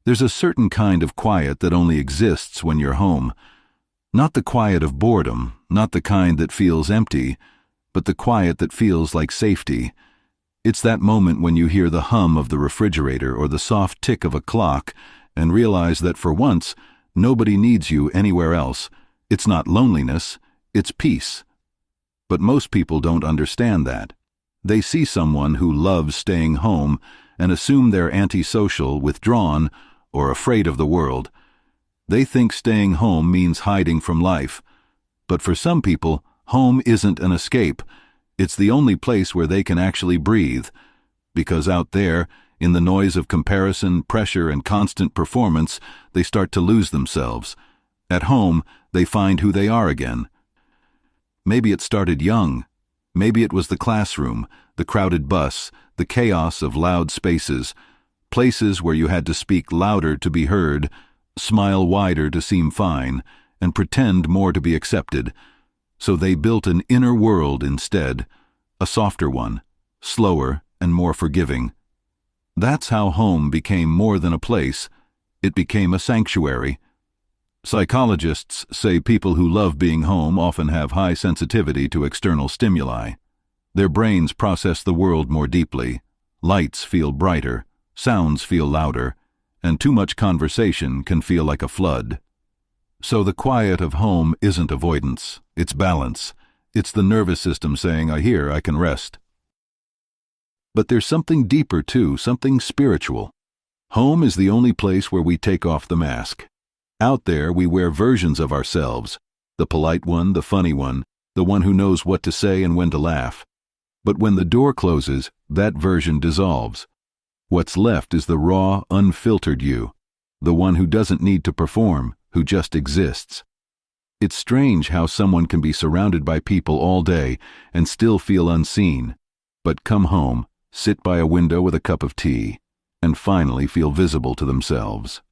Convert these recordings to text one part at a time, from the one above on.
There's a certain kind of quiet that only exists when you're home. Not the quiet of boredom, not the kind that feels empty, but the quiet that feels like safety. It's that moment when you hear the hum of the refrigerator or the soft tick of a clock and realize that for once, nobody needs you anywhere else. It's not loneliness, it's peace. But most people don't understand that. They see someone who loves staying home and assume they're antisocial, withdrawn, or afraid of the world. They think staying home means hiding from life. But for some people, home isn't an escape. It's the only place where they can actually breathe. Because out there, in the noise of comparison, pressure, and constant performance, they start to lose themselves. At home, they find who they are again. Maybe it started young. Maybe it was the classroom, the crowded bus, the chaos of loud spaces, places where you had to speak louder to be heard, smile wider to seem fine, and pretend more to be accepted. So they built an inner world instead, a softer one, slower and more forgiving. That's how home became more than a place. It became a sanctuary. Psychologists say people who love being home often have high sensitivity to external stimuli. Their brains process the world more deeply. Lights feel brighter, sounds feel louder, and too much conversation can feel like a flood. So the quiet of home isn't avoidance, it's balance. It's the nervous system saying, I can rest. But there's something deeper too, something spiritual. Home is the only place where we take off the mask. Out there we wear versions of ourselves, the polite one, the funny one, the one who knows what to say and when to laugh. But when the door closes, that version dissolves. What's left is the raw, unfiltered you, the one who doesn't need to perform, who just exists. It's strange how someone can be surrounded by people all day and still feel unseen, but come home, sit by a window with a cup of tea, and finally feel visible to themselves.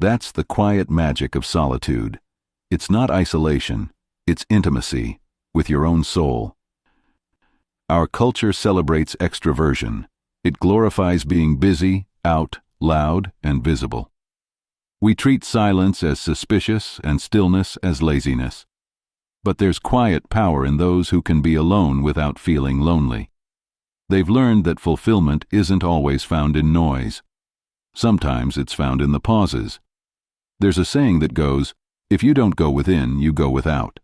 That's the quiet magic of solitude. It's not isolation, it's intimacy with your own soul. Our culture celebrates extroversion. It glorifies being busy, out, loud, and visible. We treat silence as suspicious and stillness as laziness. But there's quiet power in those who can be alone without feeling lonely. They've learned that fulfillment isn't always found in noise. Sometimes it's found in the pauses. There's a saying that goes, if you don't go within, you go without.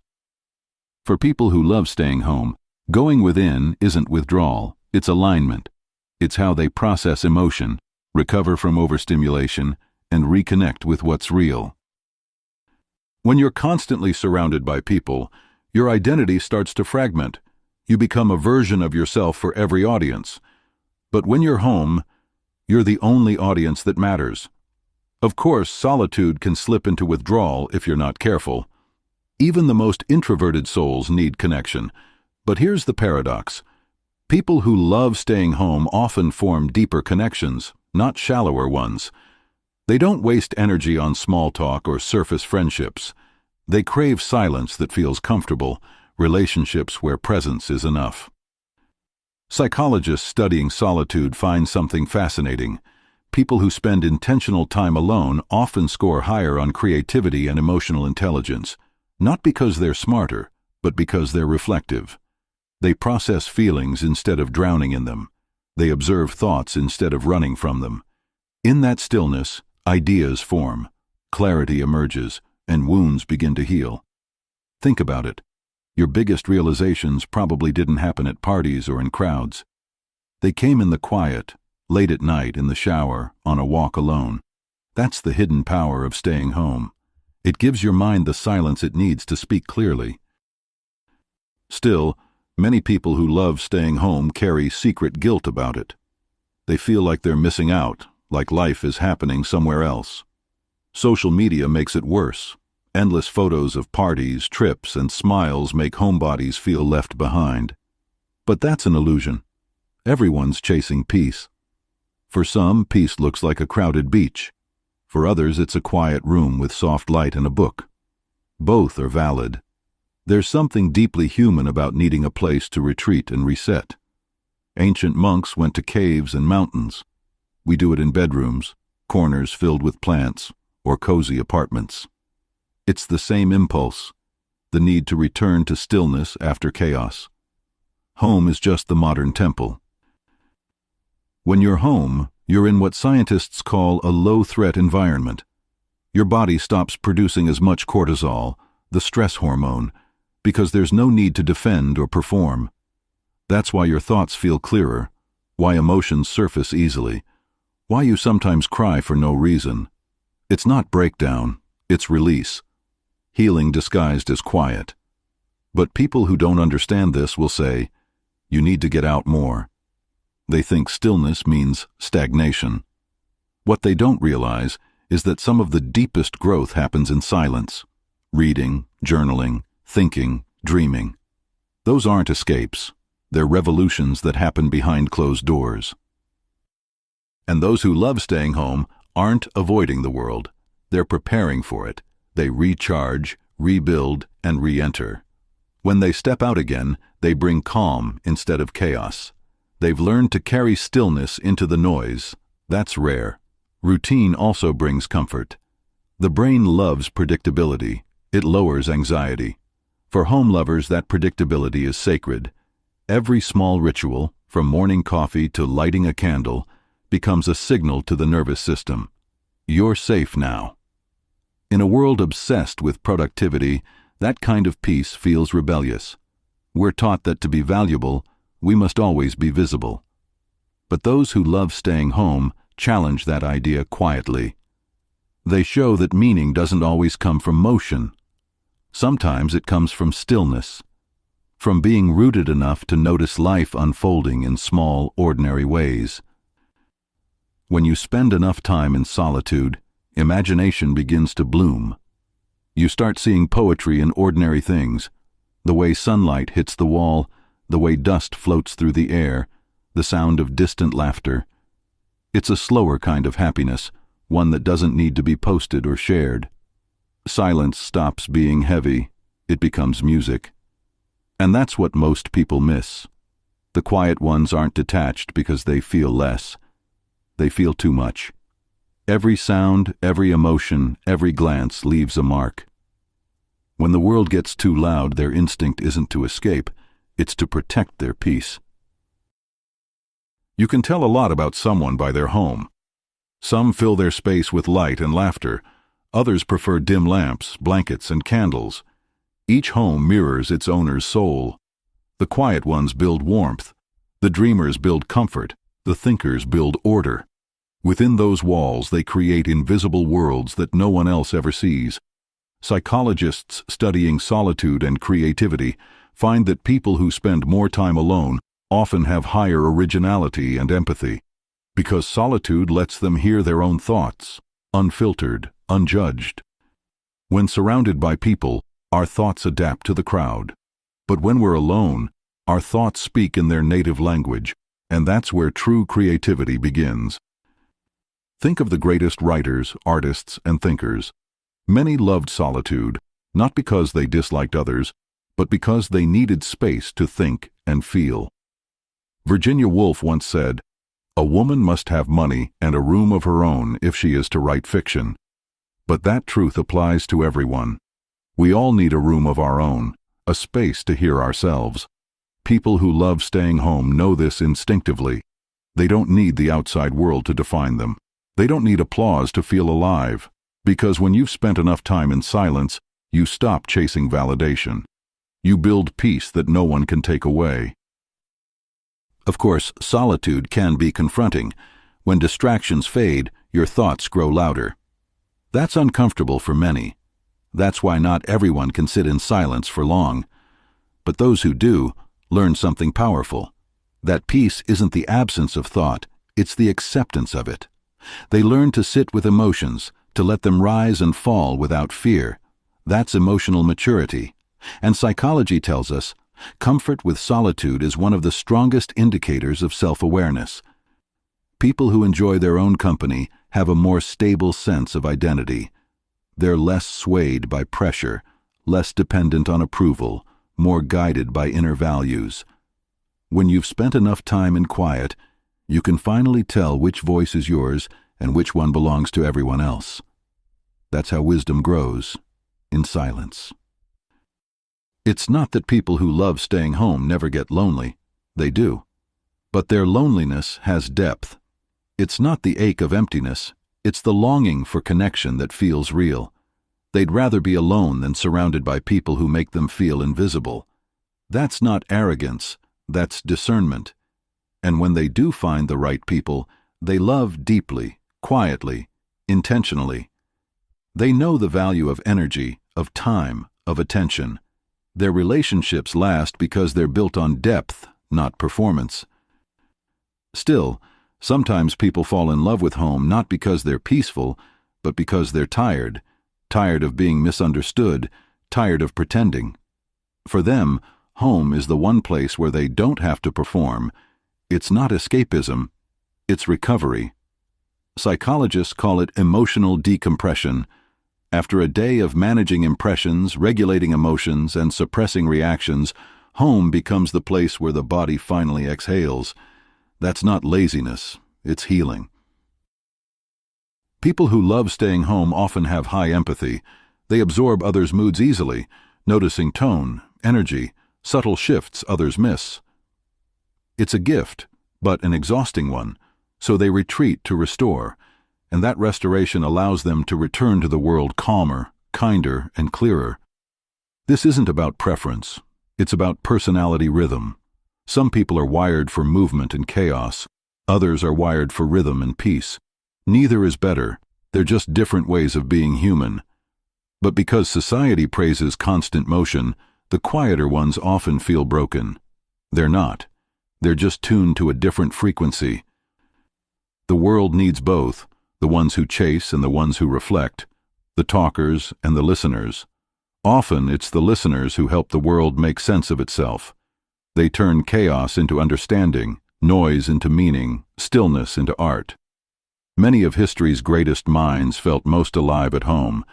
For people who love staying home, going within isn't withdrawal, it's alignment. It's how they process emotion, recover from overstimulation, and reconnect with what's real. When you're constantly surrounded by people, your identity starts to fragment. You become a version of yourself for every audience. But when you're home, you're the only audience that matters. Of course, solitude can slip into withdrawal if you're not careful. Even the most introverted souls need connection. But here's the paradox. People who love staying home often form deeper connections, not shallower ones. They don't waste energy on small talk or surface friendships. They crave silence that feels comfortable, relationships where presence is enough. Psychologists studying solitude find something fascinating. People who spend intentional time alone often score higher on creativity and emotional intelligence, not because they're smarter, but because they're reflective. They process feelings instead of drowning in them. They observe thoughts instead of running from them. In that stillness, ideas form, clarity emerges, and wounds begin to heal. Think about it. Your biggest realizations probably didn't happen at parties or in crowds. They came in the quiet, late at night, in the shower, on a walk alone. That's the hidden power of staying home. It gives your mind the silence it needs to speak clearly. Still, many people who love staying home carry secret guilt about it. They feel like they're missing out, like life is happening somewhere else. Social media makes it worse. Endless photos of parties, trips, and smiles make homebodies feel left behind. But that's an illusion. Everyone's chasing peace. For some, peace looks like a crowded beach. For others, it's a quiet room with soft light and a book. Both are valid. There's something deeply human about needing a place to retreat and reset. Ancient monks went to caves and mountains. We do it in bedrooms. corners filled with plants, or cozy apartments. It's the same impulse, the need to return to stillness after chaos. Home is just the modern temple. When you're home, you're in what scientists call a low-threat environment. Your body stops producing as much cortisol, the stress hormone, because there's no need to defend or perform. That's why your thoughts feel clearer, why emotions surface easily, why you sometimes cry for no reason. It's not breakdown, it's release. Healing disguised as quiet. But people who don't understand this will say, you need to get out more. They think stillness means stagnation. What they don't realize is that some of the deepest growth happens in silence. Reading, journaling, thinking, dreaming. Those aren't escapes. They're revolutions that happen behind closed doors. And those who love staying home aren't avoiding the world. They're preparing for it. They recharge, rebuild, and re-enter. When they step out again, they bring calm instead of chaos. They've learned to carry stillness into the noise. That's rare. Routine also brings comfort. The brain loves predictability. It lowers anxiety. For home lovers, that predictability is sacred. Every small ritual, from morning coffee to lighting a candle, becomes a signal to the nervous system. You're safe now. In a world obsessed with productivity, that kind of peace feels rebellious. We're taught that to be valuable, we must always be visible. But those who love staying home challenge that idea quietly. They show that meaning doesn't always come from motion. Sometimes it comes from stillness, from being rooted enough to notice life unfolding in small, ordinary ways. When you spend enough time in solitude, imagination begins to bloom. You start seeing poetry in ordinary things, the way sunlight hits the wall, the way dust floats through the air, the sound of distant laughter. It's a slower kind of happiness, one that doesn't need to be posted or shared. Silence stops being heavy, it becomes music. And that's what most people miss. The quiet ones aren't detached because they feel less. They feel too much. Every sound, every emotion, every glance leaves a mark. When the world gets too loud, their instinct isn't to escape, it's to protect their peace. You can tell a lot about someone by their home. Some fill their space with light and laughter. Others prefer dim lamps, blankets, and candles. Each home mirrors its owner's soul. The quiet ones build warmth. The dreamers build comfort. The thinkers build order. Within those walls, they create invisible worlds that no one else ever sees. Psychologists studying solitude and creativity find that people who spend more time alone often have higher originality and empathy, because solitude lets them hear their own thoughts, unfiltered, unjudged. When surrounded by people, our thoughts adapt to the crowd. But when we're alone, our thoughts speak in their native language, and that's where true creativity begins. Think of the greatest writers, artists, and thinkers. Many loved solitude, not because they disliked others, but because they needed space to think and feel. Virginia Woolf once said, "A woman must have money and a room of her own if she is to write fiction." But that truth applies to everyone. We all need a room of our own, a space to hear ourselves. People who love staying home know this instinctively. They don't need the outside world to define them. They don't need applause to feel alive, because when you've spent enough time in silence, you stop chasing validation. You build peace that no one can take away. Of course, solitude can be confronting. When distractions fade, your thoughts grow louder. That's uncomfortable for many. That's why not everyone can sit in silence for long. But those who do learn something powerful. That peace isn't the absence of thought, it's the acceptance of it. They learn to sit with emotions, to let them rise and fall without fear. That's emotional maturity. And psychology tells us, comfort with solitude is one of the strongest indicators of self-awareness. People who enjoy their own company have a more stable sense of identity. They're less swayed by pressure, less dependent on approval, more guided by inner values. When you've spent enough time in quiet, you can finally tell which voice is yours and which one belongs to everyone else. That's how wisdom grows, in silence. It's not that people who love staying home never get lonely. They do. But their loneliness has depth. It's not the ache of emptiness, it's the longing for connection that feels real. They'd rather be alone than surrounded by people who make them feel invisible. That's not arrogance, that's discernment. And when they do find the right people, they love deeply, quietly, intentionally. They know the value of energy, of time, of attention. Their relationships last because they're built on depth, not performance. Still, sometimes people fall in love with home not because they're peaceful, but because they're tired of being misunderstood, tired of pretending. For them, home is the one place where they don't have to perform. It's not escapism, it's recovery. Psychologists call it emotional decompression. After a day of managing impressions, regulating emotions, and suppressing reactions, home becomes the place where the body finally exhales. That's not laziness, it's healing. People who love staying home often have high empathy. They absorb others' moods easily, noticing tone, energy, subtle shifts others miss. It's a gift, but an exhausting one, so they retreat to restore, and that restoration allows them to return to the world calmer, kinder, and clearer. This isn't about preference, it's about personality rhythm. Some people are wired for movement and chaos, others are wired for rhythm and peace. Neither is better, they're just different ways of being human. But because society praises constant motion, the quieter ones often feel broken. They're not. They're just tuned to a different frequency. The world needs both, the ones who chase and the ones who reflect, the talkers and the listeners. Often it's the listeners who help the world make sense of itself. They turn chaos into understanding, noise into meaning, stillness into art. Many of history's greatest minds felt most alive at home,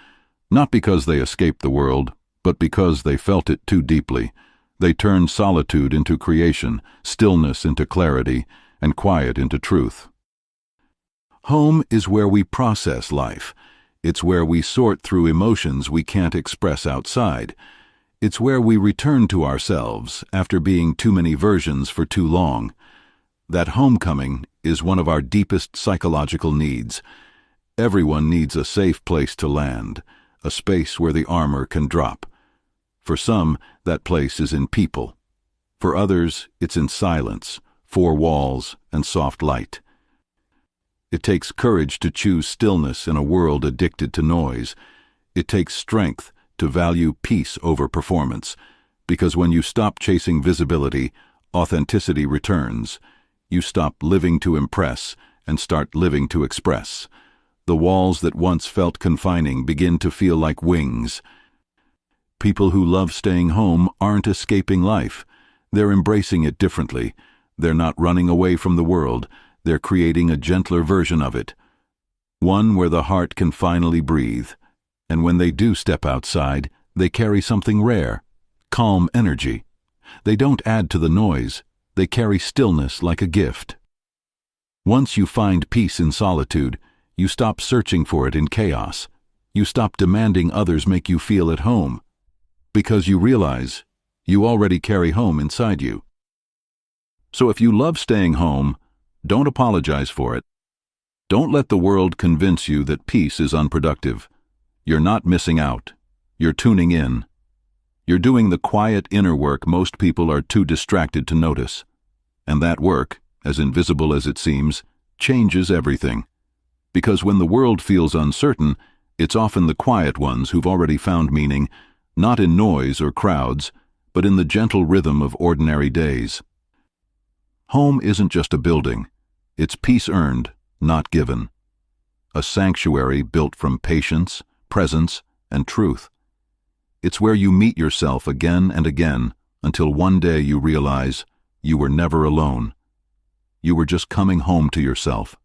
not because they escaped the world, but because they felt it too deeply. They turned solitude into creation, stillness into clarity, and quiet into truth. Home is where we process life. It's where we sort through emotions we can't express outside. It's where we return to ourselves after being too many versions for too long. That homecoming is one of our deepest psychological needs. Everyone needs a safe place to land, a space where the armor can drop. For some, that place is in people. For others, it's in silence, four walls, and soft light. It takes courage to choose stillness in a world addicted to noise. It takes strength to value peace over performance, because when you stop chasing visibility, authenticity returns. You stop living to impress and start living to express. The walls that once felt confining begin to feel like wings. People who love staying home aren't escaping life. They're embracing it differently. They're not running away from the world. They're creating a gentler version of it. One where the heart can finally breathe. And when they do step outside, they carry something rare, calm energy. They don't add to the noise. They carry stillness like a gift. Once you find peace in solitude, you stop searching for it in chaos. You stop demanding others make you feel at home, because you realize you already carry home inside you. So if you love staying home, don't apologize for it. Don't let the world convince you that peace is unproductive. You're not missing out. You're tuning in. You're doing the quiet inner work most people are too distracted to notice. And that work, as invisible as it seems, changes everything. Because when the world feels uncertain, it's often the quiet ones who've already found meaning, not in noise or crowds, but in the gentle rhythm of ordinary days. Home isn't just a building. It's peace earned, not given. A sanctuary built from patience, presence, and truth. It's where you meet yourself again and again until one day you realize you were never alone. You were just coming home to yourself.